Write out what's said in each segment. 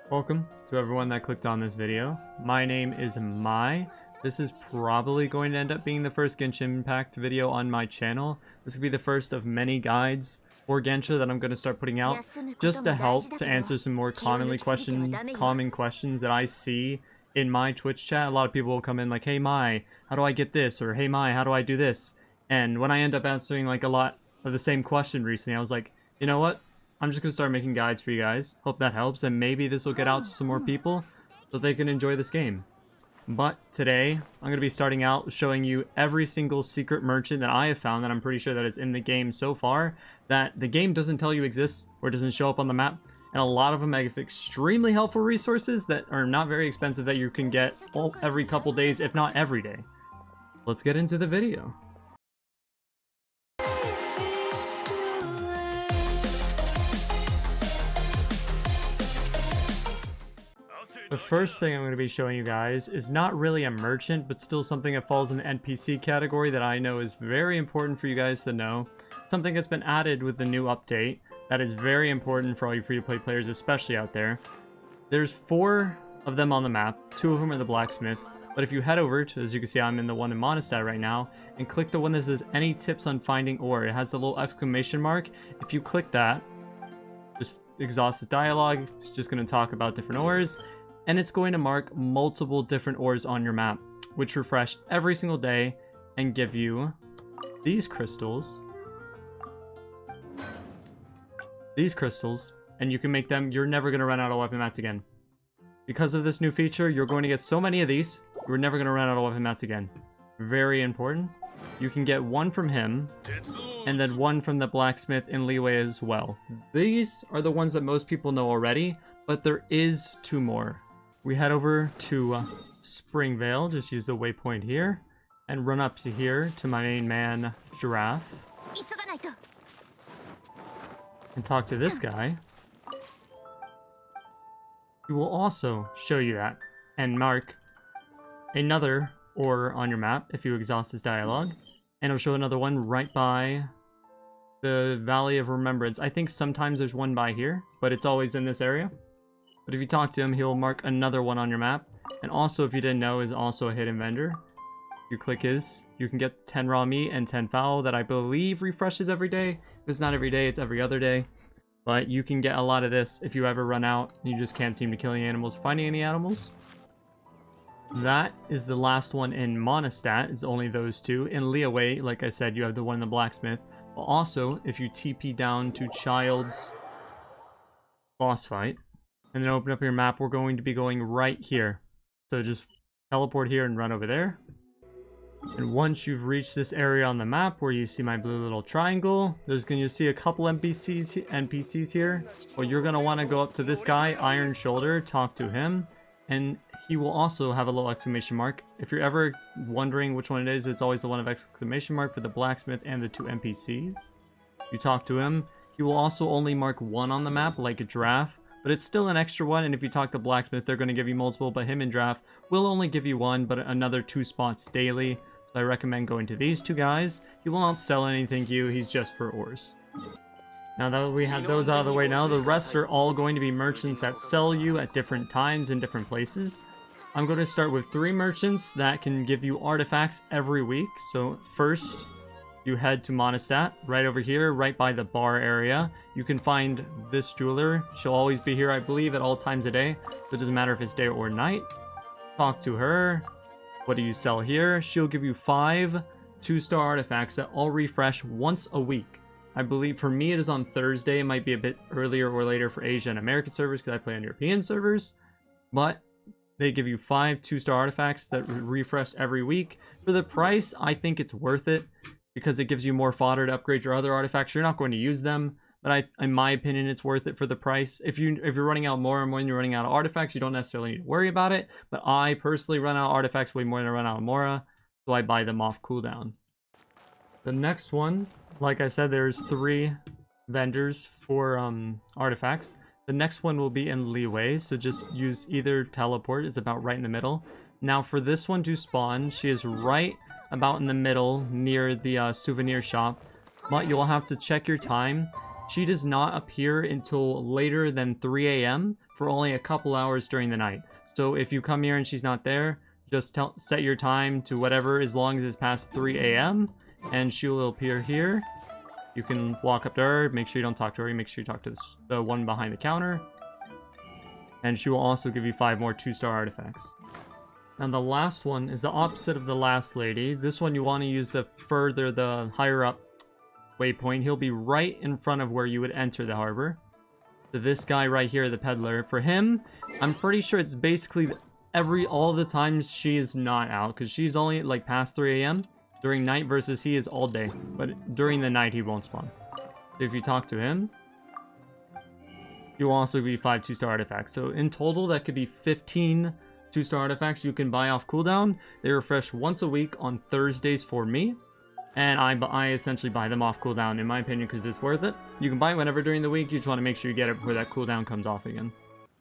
Welcome to everyone that clicked on this video. My name is Mai. This is probably going to end up being the first Genshin Impact video on my channel. This could be the first of many guides for Genshin that I'm going to start putting out just to help to answer some more common questions that I see in my Twitch chat. A lot of people will come in like, hey Mai, how do I get this? Or hey Mai, how do I do this? And when I end up answering like a lot of the same question recently, I was like, you know what? I'm just going to start making guides for you guys. Hope that helps, and maybe this will get out to some more people so they can enjoy this game. But today, I'm going to be starting out showing you every single secret merchant that I have found that I'm pretty sure that is in the game so far, that the game doesn't tell you exists or doesn't show up on the map. And a lot of them have extremely helpful resources that are not very expensive that you can get every couple days, if not every day. Let's get into the video. The first thing I'm going to be showing you guys is not really a merchant, but still something that falls in the NPC category that I know is very important for you guys to know. Something that's been added with the new update that is very important for all you free-to-play players, especially out there. There's 4 of them on the map, 2 of them are the blacksmith, but if you head over to, as you can see, I'm in the one in Mondstadt right now, and click the one that says any tips on finding ore. It has the little exclamation mark. If you click that, just exhaust the dialogue. It's just going to talk about different ores. And it's going to mark multiple different ores on your map, which refresh every single day and give you these crystals. And you can make them. You're never going to run out of weapon mats again. Because of this new feature, you're going to get so many of these, you're never going to run out of weapon mats again. Very important. You can get 1 from him, and then 1 from the blacksmith in leeway as well. These are the ones that most people know already, but there is 2 more. We head over to Springvale, just use the waypoint here, and run up to here to my main man, Giraffe, and talk to this guy. He will also show you that, and mark another ore on your map if you exhaust his dialogue, and it'll show another one right by the Valley of Remembrance. I think sometimes there's one by here, but it's always in this area. But if you talk to him, he'll mark another one on your map. And also, if you didn't know, is also a hidden vendor. You click his, you can get 10 raw meat and 10 fowl that I believe refreshes every day. If it's not every day, it's every other day. But you can get a lot of this if you ever run out and you just can't seem to kill any animals, finding any animals. That is the last one in Mondstadt, is only those 2. In Leeway, like I said, you have the one in the blacksmith. But also, if you TP down to Child's boss fight, and then open up your map, we're going to be going right here. So just teleport here and run over there. And once you've reached this area on the map where you see my blue little triangle, there's going to see a couple NPCs here. Well, you're going to want to go up to this guy, Iron Shoulder, talk to him, and he will also have a little exclamation mark. If you're ever wondering which one it is, it's always the one of exclamation mark for the blacksmith and the 2 NPCs. You talk to him. He will also only mark 1 on the map, like a giraffe. But it's still an extra 1, and if you talk to blacksmith, they're going to give you multiple, but him and Giraffe will only give you 1, but another 2 spots daily. So I recommend going to these 2 guys. He will not sell anything to you, he's just for ores. Now that we have those out of the way now, the rest are all going to be merchants that sell you at different times in different places. I'm going to start with 3 merchants that can give you artifacts every week. So first, you head to Mondstadt, right over here, right by the bar area. You can find this jeweler. She'll always be here, I believe, at all times a day. So it doesn't matter if it's day or night. Talk to her. What do you sell here? She'll give you 5 2-star artifacts that all refresh once a week. I believe for me it is on Thursday. It might be a bit earlier or later for Asia and American servers because I play on European servers. But they give you 5 2-star artifacts that refresh every week. For the price, I think it's worth it, because it gives you more fodder to upgrade your other artifacts. You're not going to use them, but in my opinion, it's worth it for the price. If you're running out more and when you're running out of artifacts, you don't necessarily need to worry about it. But I personally run out of artifacts way more than I run out of Mora, so I buy them off cooldown. The next one, like I said, there's 3 vendors for artifacts. The next one will be in Leeway, so just use either teleport. It's about right in the middle. Now for this one to spawn, she is right about in the middle near the souvenir shop, but you'll have to check your time. She does not appear until later than 3 a.m. for only a couple hours during the night. So if you come here and she's not there, just set your time to whatever, as long as it's past 3 a.m. and she will appear here. You can walk up to her, make sure you don't talk to her, make sure you talk to the one behind the counter. And she will also give you 5 more 2-star artifacts. And the last one is the opposite of the last lady. This one you want to use the higher up waypoint. He'll be right in front of where you would enter the harbor. So this guy right here, the peddler, for him, I'm pretty sure it's basically all the times she is not out, because she's only like past 3 a.m. during night versus he is all day. But during the night he won't spawn. So if you talk to him, you will also be 5 2-star artifacts. So in total that could be 15 2-star artifacts you can buy off cooldown. They refresh once a week on Thursdays for me. And I essentially buy them off cooldown, in my opinion, because it's worth it. You can buy it whenever during the week, you just want to make sure you get it before that cooldown comes off again.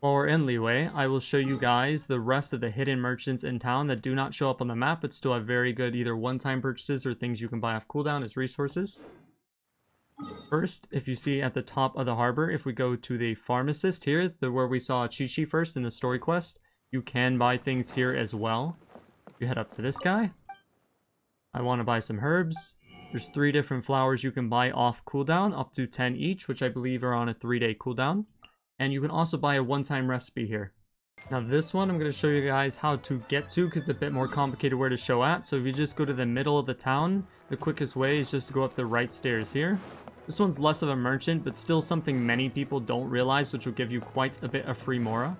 While we're in Leeway, I will show you guys the rest of the hidden merchants in town that do not show up on the map, but still have very good either one-time purchases or things you can buy off cooldown as resources. First, if you see at the top of the harbor, if we go to the pharmacist here, where we saw Chi-Chi first in the story quest, you can buy things here as well. You head up to this guy. I want to buy some herbs. There's 3 different flowers you can buy off cooldown, up to 10 each, which I believe are on a 3-day cooldown. And you can also buy a one-time recipe here. Now this one I'm going to show you guys how to get to, because it's a bit more complicated where to show at. So if you just go to the middle of the town, the quickest way is just to go up the right stairs here. This one's less of a merchant, but still something many people don't realize, which will give you quite a bit of free Mora.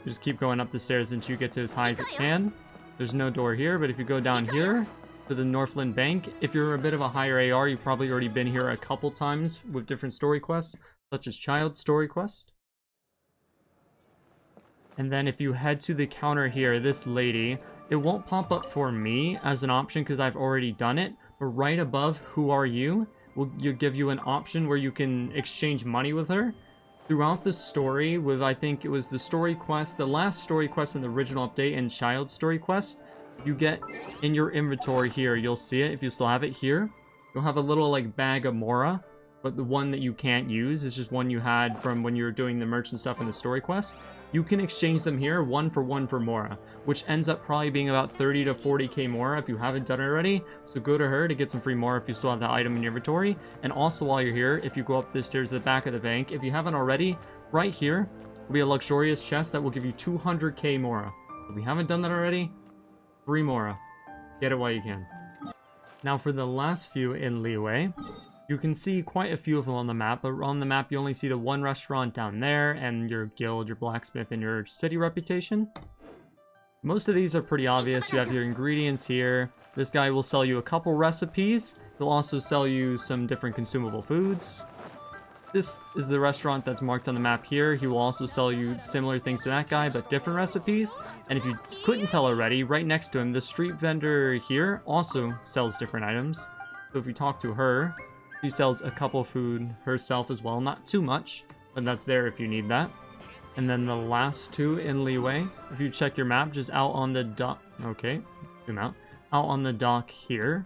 Just keep going up the stairs until you get to as high as it can. There's no door here, but if you go down here to the Northland Bank, if you're a bit of a higher AR, you've probably already been here a couple times with different story quests, such as Child Story Quest. And then if you head to the counter here, this lady, it won't pop up for me as an option because I've already done it, but right above Who Are You will give you an option where you can exchange money with her. Throughout the story, with I think it was the story quest, the last story quest in the original update and Child Story Quest, you get in your inventory here, you'll see it if you still have it here. You'll have a little like bag of Mora, but the one that you can't use is just one you had from when you were doing the merchant stuff in the story quest. You can exchange them here 1 for 1 for Mora, which ends up probably being about 30 to 40k Mora if you haven't done it already. So go to her to get some free Mora if you still have that item in your inventory. And also while you're here, if you go up the stairs to the back of the bank, if you haven't already, right here will be a luxurious chest that will give you 200k Mora. If you haven't done that already, free Mora. Get it while you can. Now for the last few in Leeway, you can see quite a few of them on the map, but on the map you only see the one restaurant down there, and your guild, your blacksmith, and your city reputation. Most of these are pretty obvious. You have your ingredients here. This guy will sell you a couple recipes. He'll also sell you some different consumable foods. This is the restaurant that's marked on the map here. He will also sell you similar things to that guy, but different recipes. And if you couldn't tell already, right next to him, the street vendor here also sells different items. So if you talk to her, she sells a couple food herself as well. Not too much, but that's there if you need that. And then the last 2 in Leeway, if you check your map, just out on the dock. Okay, zoom out. Out on the dock here,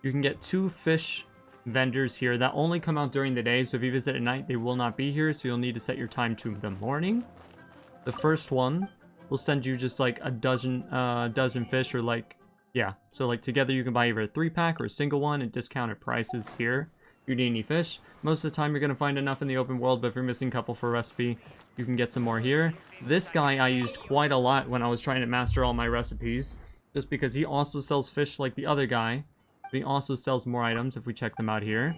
you can get 2 fish vendors here that only come out during the day. So if you visit at night, they will not be here. So you'll need to set your time to the morning. The first one will send you just like a dozen fish, or like, yeah. So like together you can buy either a 3-pack or a single one at discounted prices here. If you need any fish, most of the time you're going to find enough in the open world, but if you're missing a couple for a recipe, you can get some more here. This guy I used quite a lot when I was trying to master all my recipes, just because he also sells fish like the other guy, but he also sells more items. If we check them out here,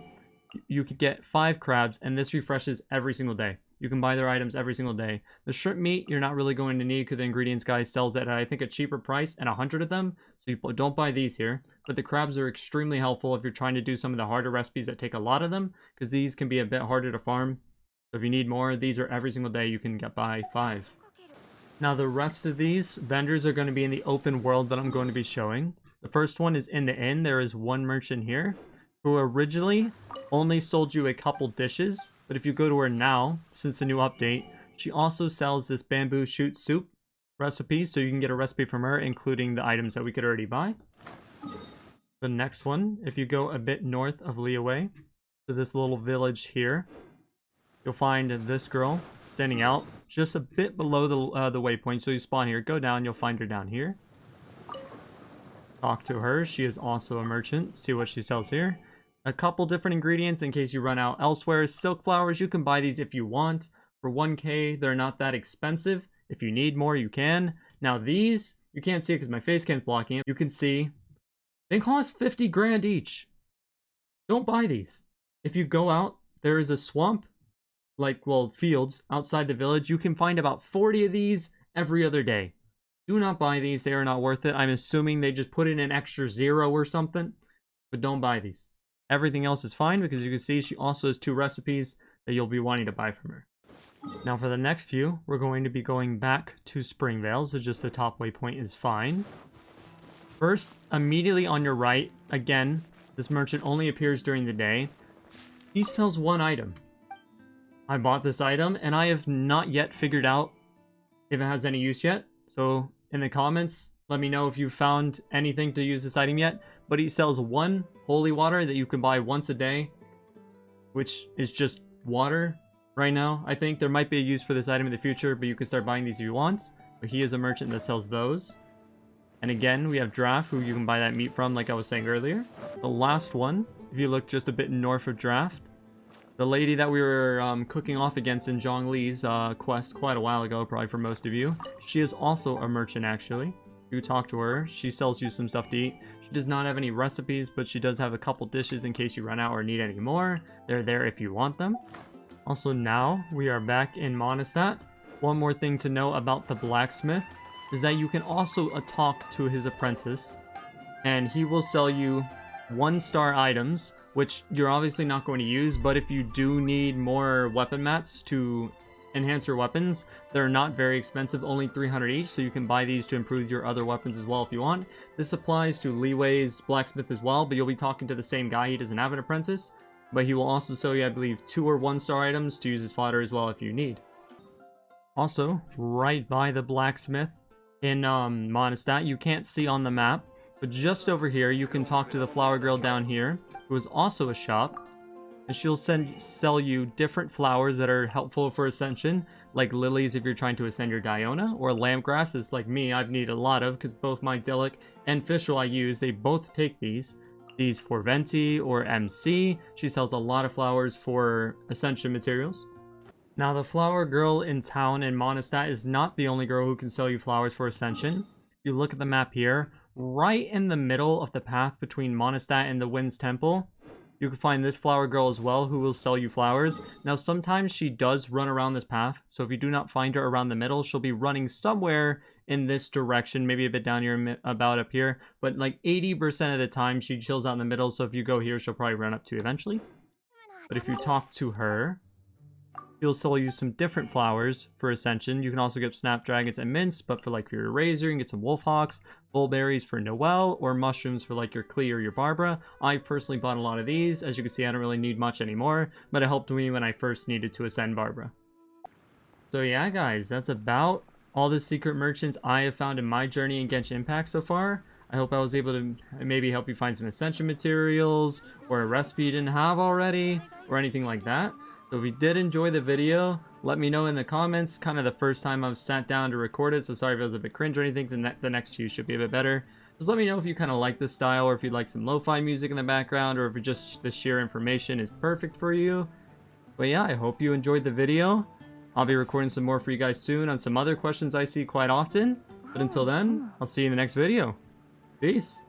you could get 5 crabs, and this refreshes every single day. You can buy their items every single day. The shrimp meat you're not really going to need because the ingredients guy sells it at, I think, a cheaper price and 100 of them. So you don't buy these here. But the crabs are extremely helpful if you're trying to do some of the harder recipes that take a lot of them, because these can be a bit harder to farm. So if you need more, these are every single day you can get by 5. Now the rest of these vendors are going to be in the open world that I'm going to be showing. The first one is in the inn. There is one merchant here who originally only sold you a couple dishes, but if you go to her now, since the new update, she also sells this bamboo shoot soup recipe, so you can get a recipe from her, including the items that we could already buy. The next one, if you go a bit north of Leeway, to this little village here, you'll find this girl standing out just a bit below the waypoint. So you spawn here, go down, you'll find her down here. Talk to her. She is also a merchant. See what she sells here. A couple different ingredients in case you run out elsewhere. Silk flowers, you can buy these if you want. For 1k, they're not that expensive. If you need more, you can. Now these, you can't see it because my face cam's blocking it. You can see they cost 50 grand each. Don't buy these. If you go out, there is a swamp, like, well, fields outside the village. You can find about 40 of these every other day. Do not buy these. They are not worth it. I'm assuming they just put in an extra 0 or something, but don't buy these. Everything else is fine because you can see she also has 2 recipes that you'll be wanting to buy from her. Now for the next few, we're going to be going back to Springvale, so just the top waypoint is fine. First, immediately on your right, again, this merchant only appears during the day. He sells 1 item. I bought this item, and I have not yet figured out if it has any use yet. So in the comments, let me know if you found anything to use this item yet. But he sells 1 holy water that you can buy once a day, which is just water. Right now, I think there might be a use for this item in the future, but you can start buying these if you want. But he is a merchant that sells those. And again, we have Draft, who you can buy that meat from, like I was saying earlier. The last one, if you look just a bit north of Draft, the lady that we were cooking off against in Zhongli's quest quite a while ago, probably for most of you, she is also a merchant, actually. You talk to her, she sells you some stuff to eat. She does not have any recipes, but she does have a couple dishes in case you run out or need any more. They're there if you want them. Also, now we are back in Mondstadt. One more thing to know about the blacksmith is that you can also talk to his apprentice, and he will sell you 1-star items, which you're obviously not going to use, but if you do need more weapon mats to enhance your weapons, they're not very expensive, only 300 each, so you can buy these to improve your other weapons as well if you want. This applies to Leeway's blacksmith as well, but you'll be talking to the same guy. He doesn't have an apprentice. But he will also sell you, I believe, 2 or 1-star items to use as fodder as well if you need. Also, right by the blacksmith in Mondstadt, you can't see on the map, but just over here, you can talk to the flower girl down here, who is also a shop. And she'll sell you different flowers that are helpful for ascension, like lilies if you're trying to ascend your Diona, or lampgrasses like me, I've needed a lot of, because both my Delic and Fischl I use, they both take these. These for Venti or MC. She sells a lot of flowers for ascension materials. Now the flower girl in town in Mondstadt is not the only girl who can sell you flowers for ascension. If you look at the map here, right in the middle of the path between Mondstadt and the Wind's Temple, you can find this flower girl as well who will sell you flowers. Now sometimes she does run around this path, so if you do not find her around the middle, she'll be running somewhere in this direction, maybe a bit down here, about up here, but like 80% of the time she chills out in the middle, so if you go here, she'll probably run up to you eventually. But if you talk to her, she'll sell you some different flowers for ascension. You can also get snapdragons and mints, but for like your razor, you can get some wolfhawks, bullberries for Noelle, or mushrooms for like your Clee or your Barbara. I personally bought a lot of these. As you can see, I don't really need much anymore, but it helped me when I first needed to ascend Barbara. So yeah, guys, that's about all the secret merchants I have found in my journey in Genshin Impact so far. I hope I was able to maybe help you find some ascension materials, or a recipe you didn't have already, or anything like that. So if you did enjoy the video, let me know in the comments. Kind of the first time I've sat down to record it, so sorry if it was a bit cringe or anything. The next few should be a bit better. Just let me know if you kind of like this style, or if you'd like some lo-fi music in the background, or if just the sheer information is perfect for you. But yeah, I hope you enjoyed the video. I'll be recording some more for you guys soon on some other questions I see quite often. But until then, I'll see you in the next video. Peace.